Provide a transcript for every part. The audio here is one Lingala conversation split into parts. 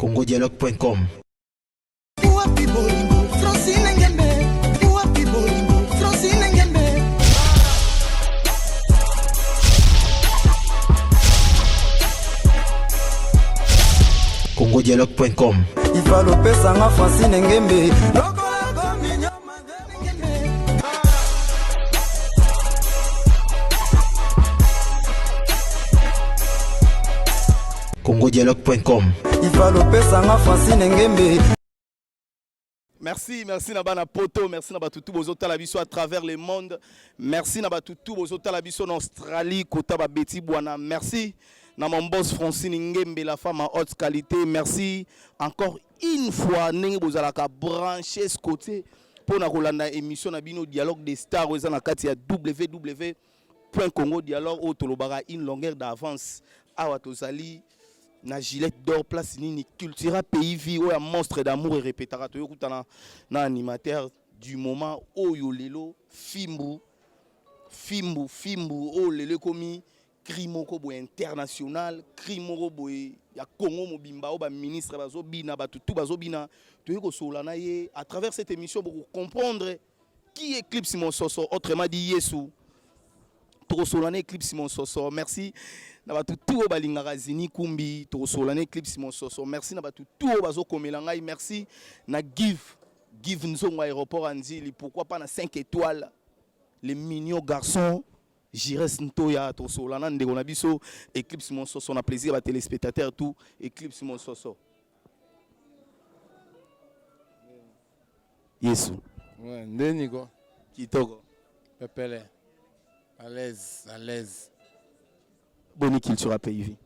congodialogue.com. congodialogue.com. Il va l'opé sanga Francine Ngembe. congodialogue.com. Il va l'opé sanga Francine Ngembe. Merci Nabana Poto, merci Nabatutu Bozota la biso à travers le monde. Merci Nabatutu Bozota la biso en Australie, Kota Babeti Bouana. Merci na mon boss Francine Ngembe, la femme en haute qualité. Merci encore une fois Nenge Bozalaka branché ce côté pour na rolanda émission na bino dialogue des stars aux na kati ya www.congodialogue au tolobara une longueur d'avance awa tozali na Gillette d'or place nini cultura pays vie ou un monstre d'amour et répétera to yokutana na animateur du moment oyo lelo fimbu o lelo komi crimoko bo international crimoko bo ya Congo mobimba o ba ministre bazobina batutu bazobina to yoko solana ye à travers cette émission pour comprendre qui est Clip Simon Soso, autrement dit Yesu to solana Clip Simon Soso. Merci na batu tout balingaka zini kumbi to solane Clip Simon Soso. Merci na batu tout bazo komela ngai. Merci na give nzongo aéroport Anzili, pourquoi pas na 5 étoiles les mignons garçons Jires Ntoya to solana ndeko na biso Clip Simon Soso. Na plaisir ba téléspectateurs tout Clip Simon Soso. Yesu ouais ndeni ko kitoko pepele à l'aise boni culture pays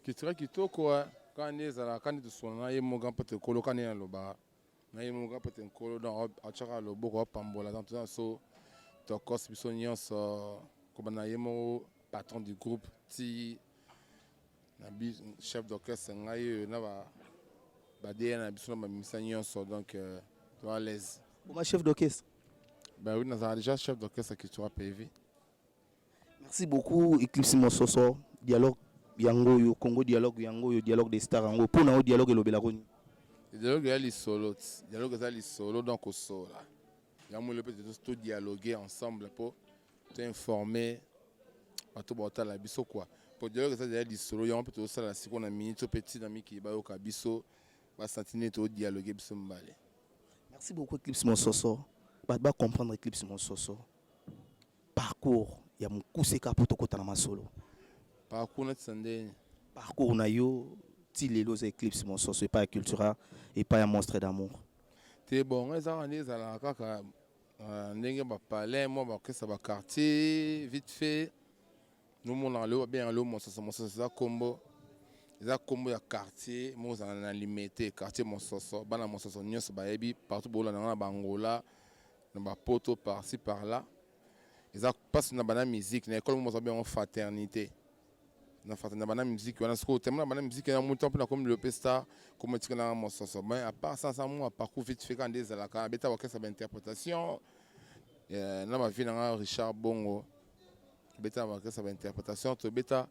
kitira kitoko quand ezala quand tu sona ye moga peut te coloca na loba na ye moga peut te colo dans achaka loboko pambola dans tout so to cos biso nyonso ko bana ye mo patron du groupe ti na bi chef d'orchestre ngai na ba de na biso na misa nyonso donc to à l'aise bon chef d'orchestre ben oui nous avons déjà chef d'orchestre qui tu pays. Merci beaucoup Clip Simon Soso. Dialogue yango yo Congo dialogue yango yo dialogue des stars yango pour na dialogue elobela koni. Dialogue ya li solo donc au solo. Yamu le peut tout dialoguer ensemble pour t'informer à tout bota la biso quoi. Pour dialogue ça ya li solo yamu peut tout ça la siko na minute petit na miki ba yo ka biso ba sentiner to dialoguer biso mbale. Merci beaucoup Clip Simon Soso. Ba comprendre Clip Simon Soso. Parcours ya mukuseka poto kota na masolo. Parcours na tsandeni. Parcours na yo ti lelo za Clip Simon Soso et pas cultura et pas un monstre d'amour. Te bon ezala ndezala kaka ndenge ba palais moi ba que ça ba quartier vite fait. Nous mon le bien le mon ça combo. Eza combo ya quartier mo za na limité quartier mon soso bana mon soso nyos ba yebi partout bola na bangola na ba poto par-ci par-là. Ils passent dans la musique, dans l'école, nous avons une fraternité. Dans la musique, on a ce côté, dans la musique, on a monté comme le pesta, comme tu as mon soso. Mais à part ça, moi, parcours vite fait quand des alaka, bêta wa kesa interprétation. Dans ma vie, dans Richard Bongo, bêta wa kesa interprétation. To bêta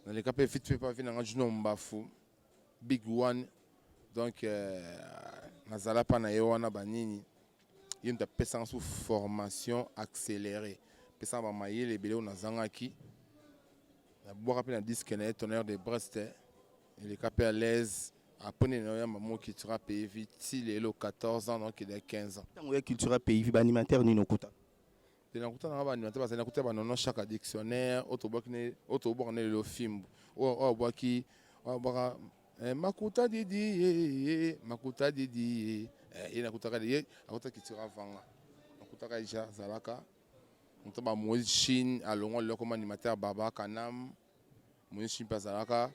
dans les capes vite fait pas venir dans Juno Mbafu, Big One. Donc, nazala pa na yo na banini. Il y a une personne sous formation accélérée. Personne va mailler les bélés na zangaki. La boire rapide un disque net tonnerre de Brest. Il est capé à l'aise. Après il y a maman qui sera payé vite. Il est 14 ans donc il a 15 ans. Tant que culture pays animateur ni nokuta. De nokuta na ba animateur parce que nokuta ba non chaque dictionnaire autoborné le film. O bois qui o bois makuta didi il nakutaka de akuta kitira vanga nakutaka ja zalaka mutaba Moïse Chine alongo le comme animateur Baba Kanam Moïse Chine pazalaka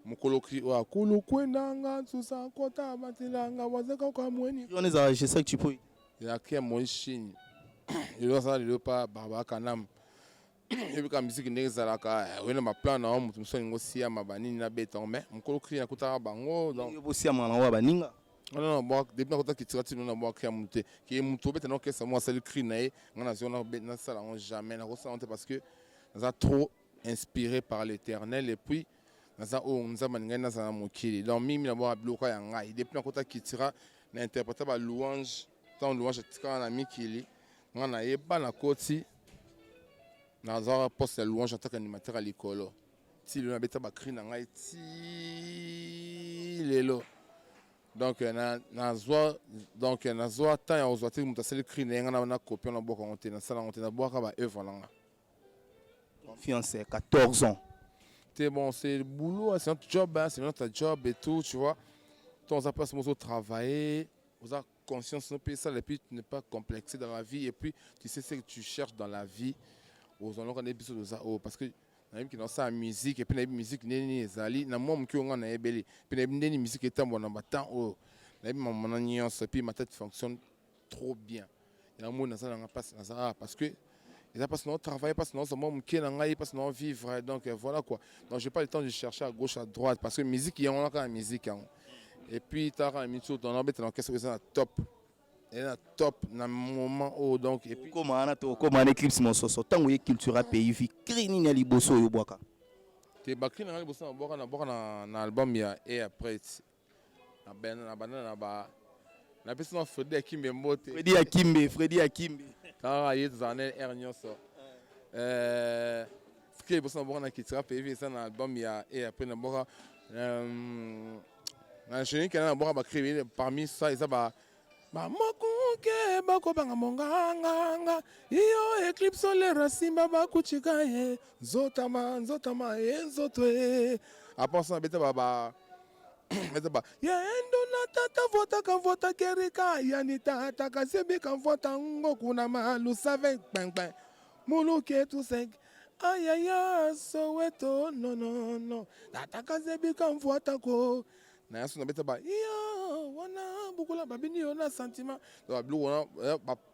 mukoloki wa kulu kwendanga tsusa kota matilanga wazeka kwa mweni on est à je sais que tu peux il a créé Moïse Chine il doit ça le pas Baba Kanam et puis comme musique nezalaka wena ma plan na mutu msoni ngosia mabanini na beton mais mukoloki nakutaka bango donc bosia mwana wa baninga. Non, bon, depuis que tu as tiré, nous avons créé un monté. Qui est monté, maintenant que c'est moi, c'est le cri, on a jamais, parce que nous avons trop inspiré par l'Éternel et puis naza o nzamba ngai naza na mokili donc mimi na bwa biloko ya ngai depuis nakota kitira na interpréter ba louange tant louange tika na mikili nga na yeba na koti naza poste ya louange en tant qu'animateur à likolo ti lelo nabeta bakri na ngai ti lelo donc nazwa temps ya kozwa te moto asali cri na ye nga na copie na boka ngo te nasala ngo te nabwaka ba œuvre na nga fiancé 14 ans. C'est bon, c'est le boulot, c'est notre job, hein, c'est notre job et tout, tu vois. Toi, on a pas ce travailler, on a conscience de ça, et puis tu n'es pas complexé dans la vie, et puis tu sais ce que tu cherches dans la vie. Aux on a épisode de ça, parce que même qui dans sa musique, et puis la musique n'est zali, na moi qui on a ébélé, puis la musique est en bon battant, oh, la mon nuance, et puis ma tête fonctionne trop bien. Et là, moi, parce que et ça passe notre travail, passe notre monde qui est passe notre vivre, donc voilà quoi. Donc j'ai pas le temps de chercher à gauche à droite parce que musique il y a encore la musique hein. Et puis tu as un mixo dans l'embête dans qu'est-ce que c'est top. Et là top dans moment où donc et puis Comment on éclipse mon soso tant où culture pays vi crini na liboso yo boka. Te bakri na liboso na boka na album ya et après na banana na ba na personne Freddy Akimbe mbote. Freddy Akimbe. Ah, il y a des années dernières ça. Ce qui est possible de quitter le pays, c'est un album et après na boka na chérie qui na boka ba créer parmi ça ils ba mokuke bako banga monganga iyo eclipse solaire simba bakuchika ye nzotama nzotwe après ça beta ba yaendo na tata vota kerika yani tata kasebi kan vota ngokuna malu save pengpeng muluke tu sek ayaya soweto no tata kasebi kan vota ko na yaso na beta ba yo wana bukula babini yo na sentiment donc blue wana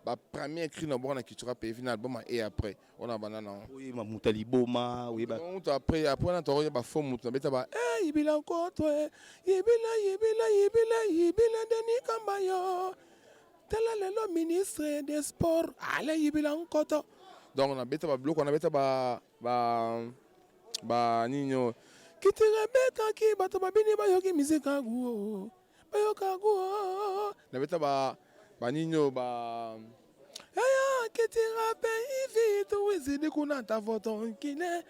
ba premier cri na bona kitura pe final album et après on a banana oui mamuta liboma oui ba on après na toro ba fo mutu na beta ba ibila nkoto ibila deni kamba yo tela lelo ministre des sports ale ibila nkoto donc on a beta ba blue on a beta ba ninyo kitira beta ki bato babini bayoki mizika guo bayoka guo na beta ba ninyo ba aya kitira pe ivi to wizidi kuna ta voto nkine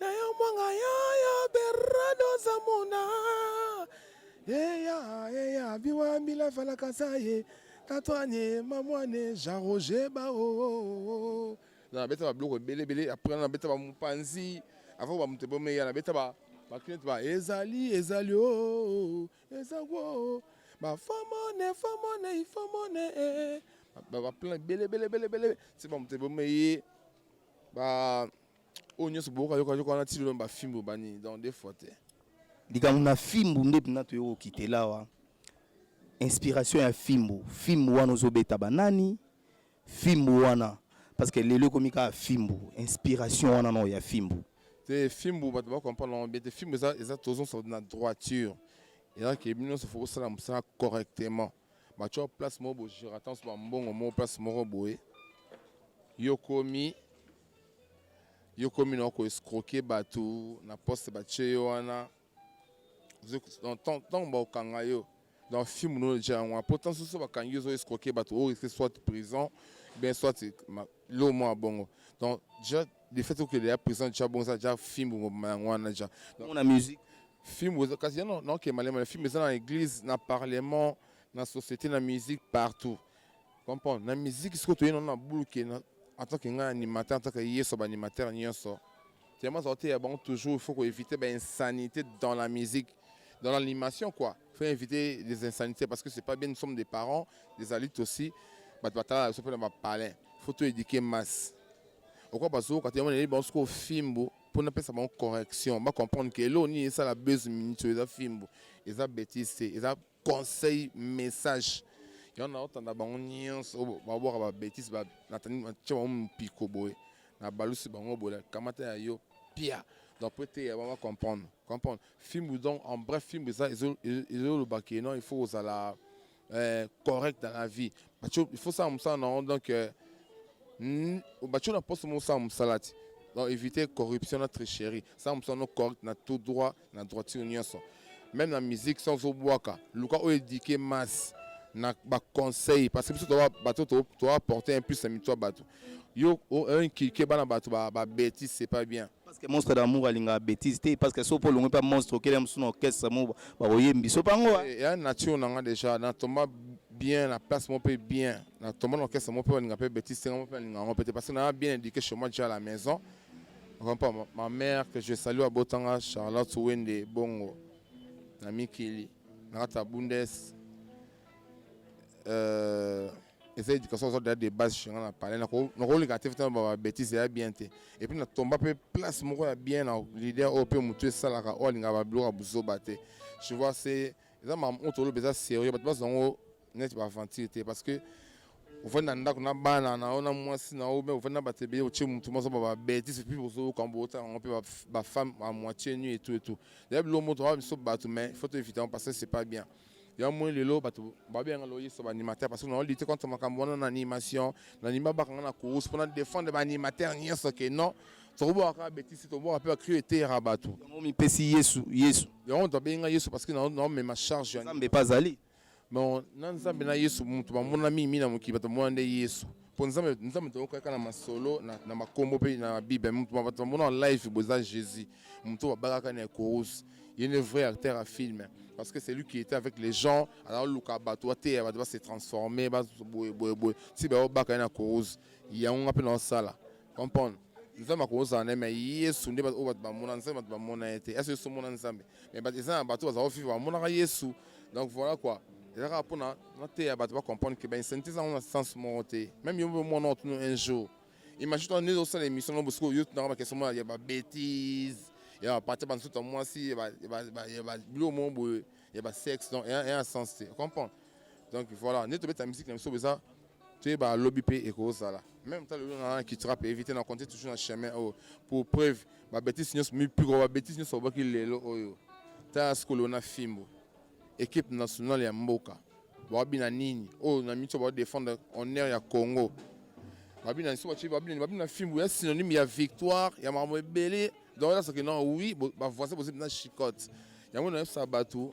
na yo mwanga yo berado zamuna eya biwa bila fala kasaye tatwanye mamwane jaroje ba o na beta ba bloko bele après na beta ba mupanzi avant ba mutebo meya na beta ba client ba ezali o ezago ba famone ba plein bele c'est ba mutebo meya ba onyo so boka yo na tilo ba fimbo bani dans des photos likambo na fimbo nde na to yo kitela wa inspiration ya fimbo wana ozobeta banani fimbo wana parce que lelo komika fimbo inspiration wana no ya fimbo te fimbo bato ba comprendre bien te fimbo ça toujours sur na droiture et là que bino se faut ça correctement ba tu place mo bo je attends ba mbongo mo place mo boé yokomi na ko escroquer bato na poste ba cheyo wana tant ba okanga yo dans film no déjà on pourtant so ba kangi zo escroquer bato ou que soit prison bien soit le mo bongo donc déjà le fait que les prison déjà bon ça déjà film wana déjà on a musique film quasi non que malema film dans l'église na parlement na société na musique partout comprends na musique ce que tu na boulot en tant qu'animateur en tant que yeso animateur nyonso tellement sorti bon toujours il faut éviter l'insanité dans la musique dans l'animation quoi il faut éviter les insanités parce que c'est pas bien nous sommes des parents des adultes aussi batala so peut parler faut tout éduquer masse pourquoi parce que quand on est bon ce film pour ne pas ça bon correction on va comprendre que là on est ça la buzz minute les films les bêtises les conseils message il y en a autant d'abord nyons ba voir ba bêtises ba natani tu vas pico boy na balusi bango bola kamata yo pia donc peut-être on va comprendre film donc en bref film ça ils le baquet non il faut ça la correct dans la vie il faut ça non donc bacho na poste mon ça salati Donc éviter corruption, notre tricherie. Ça, on peut correct, na tout droit, na droiture nyonso. Même la musique sans oboaka, luka o éduquer masse, na ba conseil parce que tu dois apporter un plus à toi bateau. Yo un qui bana bateau ba bêtise c'est pas bien. Parce que monstre d'amour alinga bêtise parce que so pour pas monstre qui aime son orchestre mo ba oyembi so pango. Et un nature on a déjà na tomba bien la place mon peu bien na tomba l'orchestre mon peu on bêtise c'est mon peu on peut parce que on a bien éduqué chez moi déjà à la maison. Ma mère que je salue à Botanga Charlotte Wende Bongo na Mikili na Bundes essayer d'éducation sur des bases chez on a parlé na rôle négatif dans bêtise c'est bien et puis na tomba peu place mon bien leader au peu mutu sala ka o linga ba bloc abuzo baté je vois c'est ça m'a on tolo beza sérieux parce que net ba aventure parce que on va dans na bana na on a moi si na o mais on va na batebe o tchim tout monde ba bêtise puis bozo quand bota on peut ba femme à moitié nu et tout d'ailleurs le mot droit so batu mais il faut éviter parce que c'est pas bien. Il y a moins les lots, bien loyer sur l'animateur parce que nous lutter contre ma campagne en animation, l'animateur va course pour défendre l'animateur ni ce que non. Tu vois encore bêtise, tu vois un peu cruauté rabattu. On pesi Yesu. Et on doit bien Yesu parce que non mais ma charge. Ça me pas aller. Mais non ça bien Yesu, mon ami mina mo qui va te demander Yesu. Pour nous sommes dans ma solo, dans ma combo pays dans la Bible, mon en live boza Jésus. Mon to baraka na course. Il y a un vrai acteur à film. Parce que c'est lui qui était avec les gens. Alors, Luka Batoua, il va se transformer. Si il y a un cause, il y a un peu dans ça. Comprendre? Nous sommes à cause en mais il y a un peu de mon été. Est-ce que c'est mon ensemble? Mais il y a un bateau qui va vivre mon Yesu. Donc voilà quoi. Et là, pour nous comprendre que c'est un sens monté. Même si on a un jour. Imagine qu'on est dans l'émission, parce qu'il y a des bêtises. Il y a partir de tout moi aussi il y a sexe donc il y a un sens tu comprends donc voilà net ta musique comme ça tu es ba lobby et cause ça là même temps le qui te rappelle éviter d'en compter toujours dans chemin pour preuve ba bêtise nous plus gros ba bêtise nous so qui lelo oyo ta ce que l'on a filmé équipe nationale ya Mboka ba bina nini na mito ba défendre honneur ya Congo ba bina so ba bina film ya synonyme ya victoire ya marmo belé. Donc là, c'est que non, oui, voici possible dans chicote. Il y a un sabatou.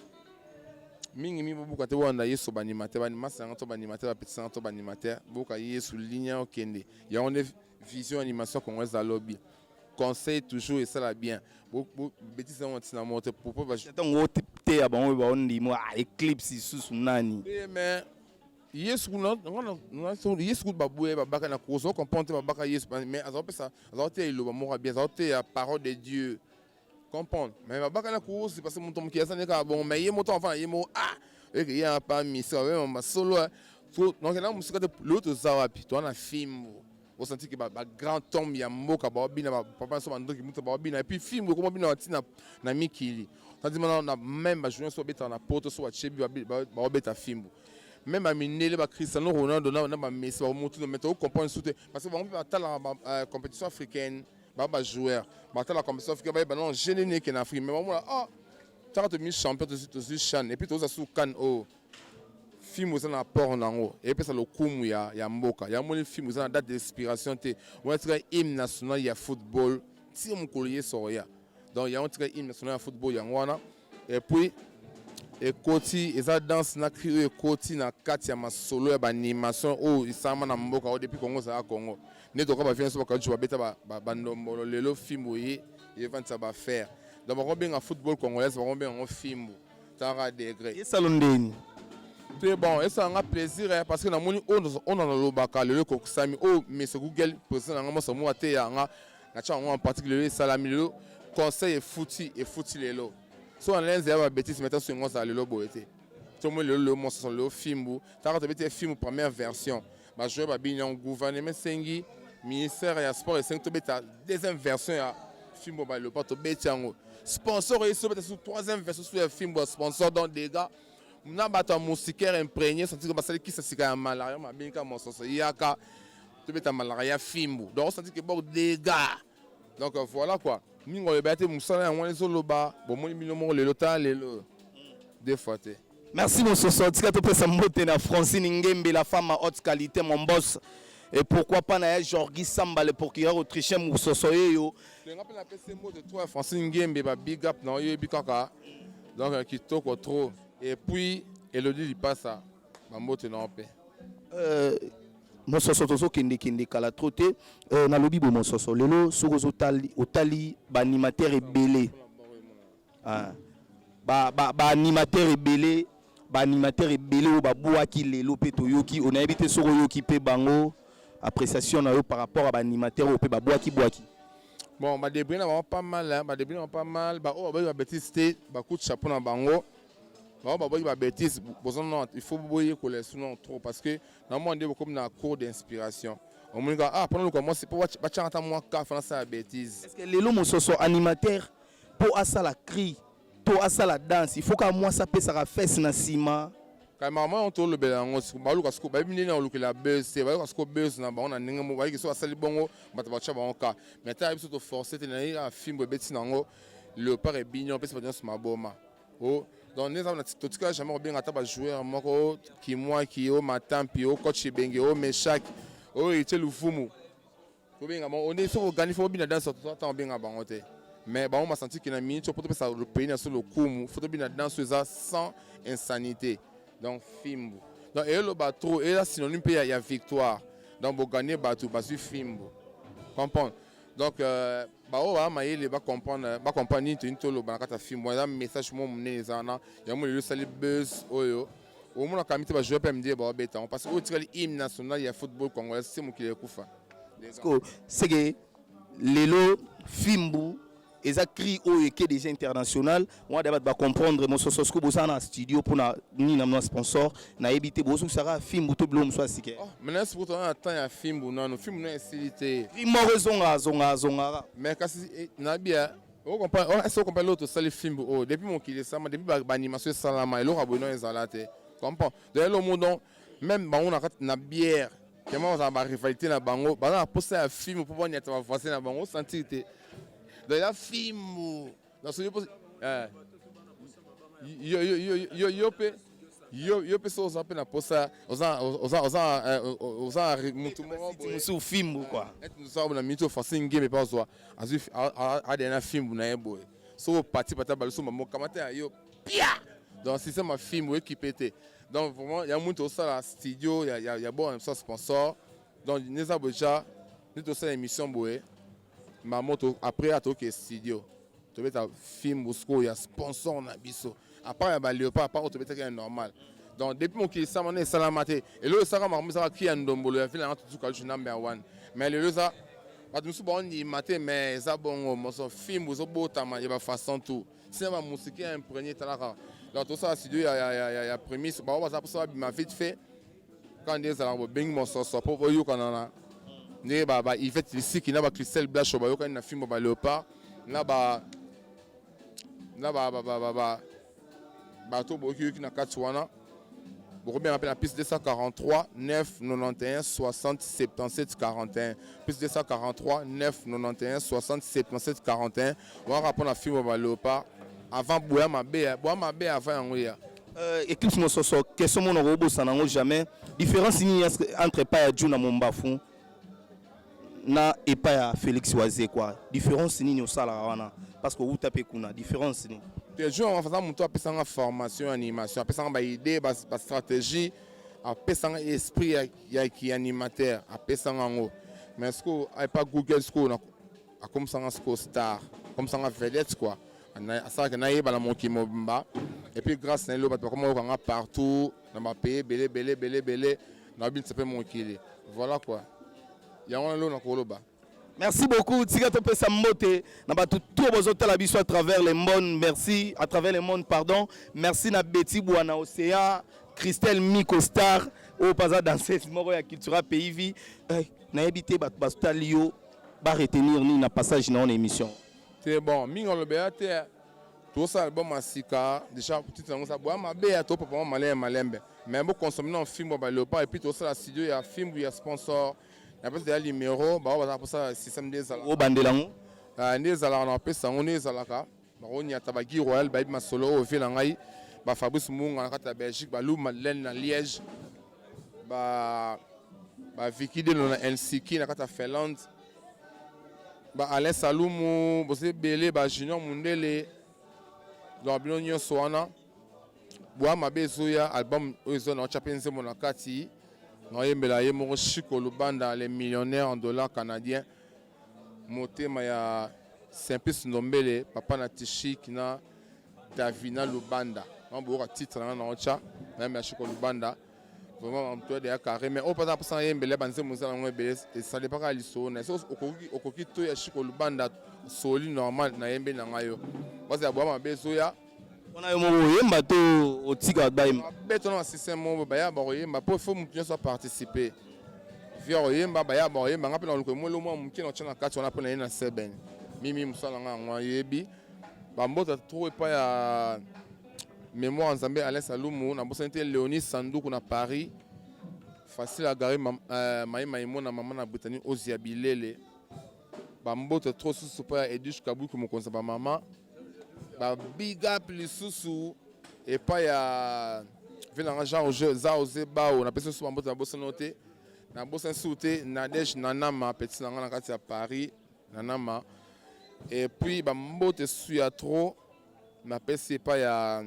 Mingi beaucoup quand on a yesu banimateur, banimateur, banimateur, petit santo banimateur, beaucoup yesu ligne au Kende. Il y a une vision animation congolaise à lobby. Conseil toujours et ça là bien. Beaucoup bêtises on tient monter pour pas. Attends, on te on dit moi éclipse sous nani. Mais Yesu Yesu baboué babaka na kozo comprendre babaka Yesu mais azopé ça azoté le mot bien azoté la parole de Dieu comprendre mais babaka na kozo c'est parce que mon tom qui est ça n'est pas bon mais il mon enfant il mo et qu'il y a pas mis ça même ma solo donc là musique de l'autre zawapi toi na film au senti que ba grand tombe ya mboka ba bina papa so mando qui muta ba bina et puis film comme bina tina na mikili tandis maintenant na même ba journée so beta na poto so wa chebi ba beta film. Même à Minele, Cristiano Ronaldo, on a Messi, on monte mettre au comprendre parce que on peut attendre la compétition africaine, bah joueur, bah attendre la compétition africaine, bah non génétique en Afrique, mais moi ah, tu as mis champion de Chan et puis tu as sous Can au film aux apports en haut et puis ça le coup ya Mboka, il y a mon film aux date d'inspiration, on a tiré hymne national il y a football, si on collier sur ya, donc il y a un tiré hymne national football ya wana et puis et côté et ça danse na crié côté na katia ma solo ya animation oh isama na Mboka depuis Congo ça Congo ne to ka ba fiance ba ka beta ba ndombolo lelo film oui et vont ça ba faire donc on bien en football congolais on bien en film ça a degré et salondeni c'est bon et ça a plaisir parce que na moni on a le baka le ko sami oh mais ce Google personne na mo so mo te ya na cha en particulier salami le conseil et fouti lelo. So on les a bêtises maintenant sur moi ça le lobo était tout le monde le monstre le film t'as regardé film première version bah jouer ba bien gouvernement sengi ministère ya sport et 5 bêta deuxième version ya film ba le pas to bêtiango sponsor et sur troisième version sur le film sponsor donc des gars na bato musicaire imprégné senti que basali qui ça sika malaria ma bien ka monstre yaka to bêta malaria film donc senti que bon des gars donc voilà quoi. Merci mon soso, tika to pesa mbote na Francine Ngembe la femme à haute qualité mon boss. Et pourquoi pas na Jorgi Samba, le procureur autrichien Moussosoyo. Je rappelle la PC mot de toi, Francine Ngembe, big up, non, il bikaka. Donc, qui toque trop. Et puis, Elodie, il passe à Mambo Tenampé. Mososo tozo kende kala troté na lobi bo mososo lelo sokozo otali ba animateur ebele ba animateur ebele o ba boaki lelo pe toyoki on a évité soko yoki pe bango appréciation na yo par rapport à ba animateur o pe ba boaki. Bon, ba debrina va pas mal, hein, ba oh ba bêtise ba coup de chapeau na bango. Ba bêtise, il faut boyer collection trop parce que normalement on est comme dans cours d'inspiration. On me dit pendant le commence c'est pour ba chanta moi ka faire ça bêtise. Est-ce que lelo mososo animateur pour asa la cri, pour asa la danse, il faut que moi ça peut ça fesse na sima. Quand maman on tourne le belango, ba lu kasko ba bini na lu la buzz, c'est ba kasko buzz na ba on a ninga mo ba ki so asali bongo ba ta cha ba on ka. Mais ta biso to forcer te na ira film bêtise nango le pare est bignon pe c'est pas sur ma boma. Oh donc nous avons tout cas jamais bien atteint joueur moko qui moi qui au matin puis au coach Bengue au Meshak au Etiel Lufumu faut bien on est sur organiser faut bien danser tout temps bien abangote mais on m'a senti qu'il a mis pour tout ça le pays sur le coup faut bien danser ça sans insanité donc film donc et le bateau et là synonyme il y a victoire donc pour gagner bateau parce que film comprendre donc on va comprendre une tolo banakata film un message moi mener zana ya mo le sali buzz oyo au moins quand tu vas jouer pas me dire ba beta parce que au tirali hymne national il y a football congolais c'est moi qui le kufa c'est que lelo fimbu eza cri oyo ke déjà international moi d'abord va comprendre mon sososco bosana studio pour na ni na sponsor na éviter bosu sera fimbu to blom so asike maintenant c'est pour toi temps ya fimbu non film non facilité primo zonga mais kasi na bien on comprend est-ce qu'on comprend l'autre ça les films oh depuis mon qui ça depuis ba animation salama et l'autre abonné ezalate comprend de le monde même on a na bière comment on va rivalité na bango ba poster un film pour voir n'y va passer na bango sentir dans la film dans ce yo pessoa usa pena posa usa muito musu film quoi nous sommes na mito Francine Ngembe pas zo azif a de na film na ebo so parti pata baluso mamo kamata yo pia donc c'est ça ma film équipé donc vraiment il y a muito ça studio il y a bon sponsor donc nous avons déjà nous ça émission boé ma moto après à toke studio tu veux ta film busco il y a sponsor na biso après ba léopard pas tu veux que normal donc depuis mon qui ça mané salamate et le ça ma ça qui ndombolo ya fila tout ka je number 1 mais le ça pas nous bon ni maté mais ça bon mo so film buso botama il va façon tout c'est ma musique imprégné talaka donc tout ça studio il y a prémisse ba ça pour ça ma vite fait quand des alors bing mon so pour yo kanana ne ba il fait ici qui n'a pas Christelle Blash ba yo quand na film ba léopard na ba to bo qui na katwana beaucoup bien appelle la piste 243 9 91 60 77 41 piste 243 9 91 60 77 41 on va répondre à film ba léopard avant boya mabe avant yangoya éclipse mososo question mon robo sanango jamais différence ni entre pas ya Juna Mombafu na et pas ya Félix Oazé quoi différence ni osala wana parce que vous tapez kuna différence ni les jours en faisant mon tour après ça formation animation après ça ba idée ba stratégie après ça esprit ya qui animateur après ça ngo mais est-ce que pas Google school comme ça ngo star comme ça vedette quoi ça que na yeba la mon qui mobimba et puis grâce à l'eau comme on partout dans ma pays belé na bin ça peut mon qui voilà quoi il y a un lot na koloba. Merci beaucoup. Tigato pesa mbote na batu tout bozota la biso à travers les mondes. Merci à travers les mondes pardon. Merci na Betty Bouana Océan, Christelle Miko Star au paza danseuse moko ya cultura pays vie. Na habité batu bastalio ba retenir ni na passage na émission. C'est bon, mingo le béate tout ça album asika déjà petit ça bois ma bé to papa malembe. Mais bon consommer un film ba le pas et puis tout ça la studio il y a film il y a sponsor. Il y a des numéros, pour ça système des ala. Au bandelango. Des ala on appelle ça on est alaka. On y a tabagi royal ba ma solo au Vilangai, ba Fabrice Munga na kata Belgique, ba Lou Madeleine na Liège. Ba ba Vicky de na Helsinki na kata Finlande ba Alain Salumu bose belé ba Junior Mundele donc bino nyonso wana boa mabe ezoya album oyo na chapenze mona kati na yembela ye moko Chico Lubanda les millionnaires en dollars canadiens motema ya Simplice Ndombele papa na Tishik na Davina Lubanda on boka titre na ocha même ya Chico Lubanda vraiment on de carré mais au pas pour yembele banze muzala ngwebele et ça dépend à liso na so okoki to ya Chico Lubanda soli normal na yembe na ngayo parce ya boa mabe ezoya on a eu yemba to otika baim beto na système mo ba ya ba yemba pour faut mutu so participer via yemba ba ya ba yemba ngape na luko mo lo mo mukina ochana kati on apona na seben mimi musala nga ngwa yebi ba mbota trop pa ya mémoire Nzambe Alain Salumu na bosante Léonie Sanduku na Paris facile à garer maïmo na maman na Britannie Oziabilele ba mbota trop sous pa Edouche Kabuku mo konza ba maman ba big up lisusu et pas ya venanga Jean za ose ba on appelle ça mbota na bossa noté na bossa souté Nadège Nanama petit na kati ya Paris Nanama et puis ba mbote suya trop na pesi pas ya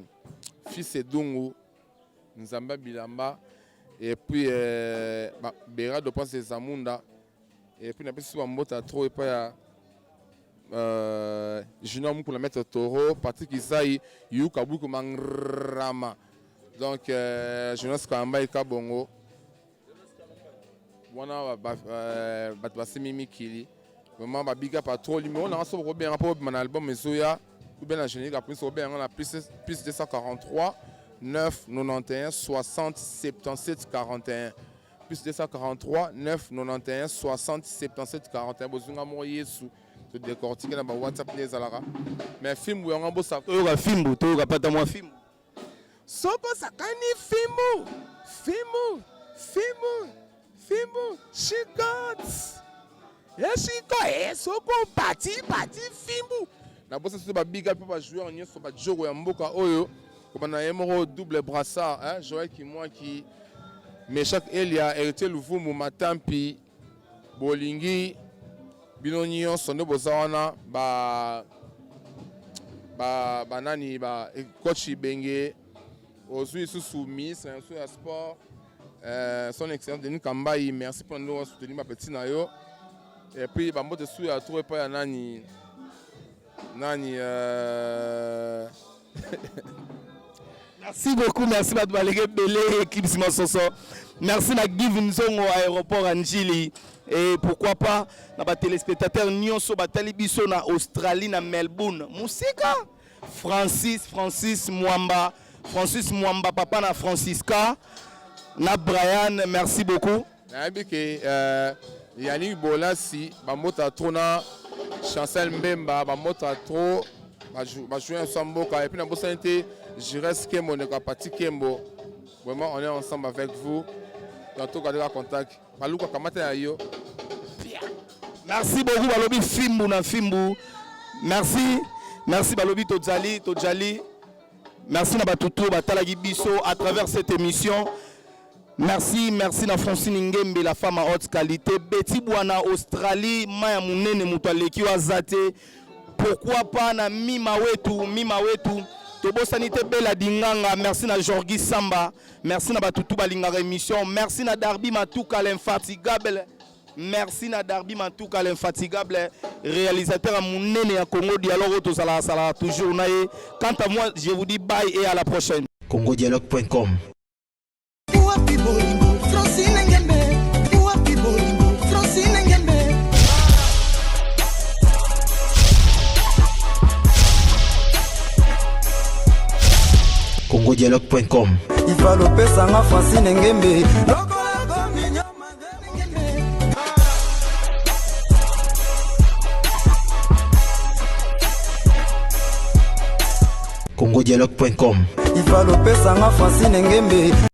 fils Edungu Nzamba Bilamba et puis Bera de pense Zamunda et puis na pesi ba mbote trop et pas ya Junior pour la mettre Toro Patrick Isaï Yu Kabuku Mangrama donc Jonas Kamba et Kabongo wana batbasi mimi kili vraiment ba big up trop limon on a so bien rapport mon album Mezoya ou bien la générique après so bien on a plus 243 9 91 60 77 41 plus 243 9 91 60 77 41 bozunga mo yesu to décortiquer na ba WhatsApp les alara mais film ou on bossa to ga film to ga pata moi film soko sakani film she got soko parti film na bossa so ba big up ba joueur nyonso ba jogo ya mboka oyo ko na yemoro double brassard hein Joël qui moi qui Meshak Elia hérité Luvumu Matampi Bolingi Binonio sonde bozawana ba nani ba coach Benge Ozui sous ministre ya sport son excellence Denis Kambayi merci pour nous soutenir ma petite nayo et puis ba mbote sou ya trouver pas ya nani merci beaucoup merci Badou Balege Belé équipe Simon Soso merci na Give Nzongo aéroport Anjili et pourquoi pas na ba téléspectateurs nyonso ba talibiso na Australie na Melbourne musika Francis Mwamba papa na Francisca na Brian merci beaucoup na bike Yannick Bolasi ba mota trona Chancel Mbemba ba mota trop ba jouer ensemble et puis na bosante Jires Kembo ne Kapati Kembo vraiment on est ensemble avec vous tantôt garder la contact baluka kamata yo merci beaucoup balobi Fimbu na Fimbu merci balobi Tojali merci na batutu batalaki biso à travers cette émission merci na Francine Ngembe la femme à haute qualité Betty Bwana Australie maya munene mutu aleki wazate pourquoi pas na mima wetu tobosani te bela dinganga merci na Jorgi Samba merci na batutu balingaka émission merci na Darby Matuka l'infatigable merci na Darby Matuka l'infatigable réalisateur à munene ya Congo Dialogue tozala sala toujours nae quant à moi je vous dis bye et à la prochaine congodialogue.com congodialogue.com ifalopesanga Francine Ngembe congodialogue.com ifalopesanga Francine Ngembe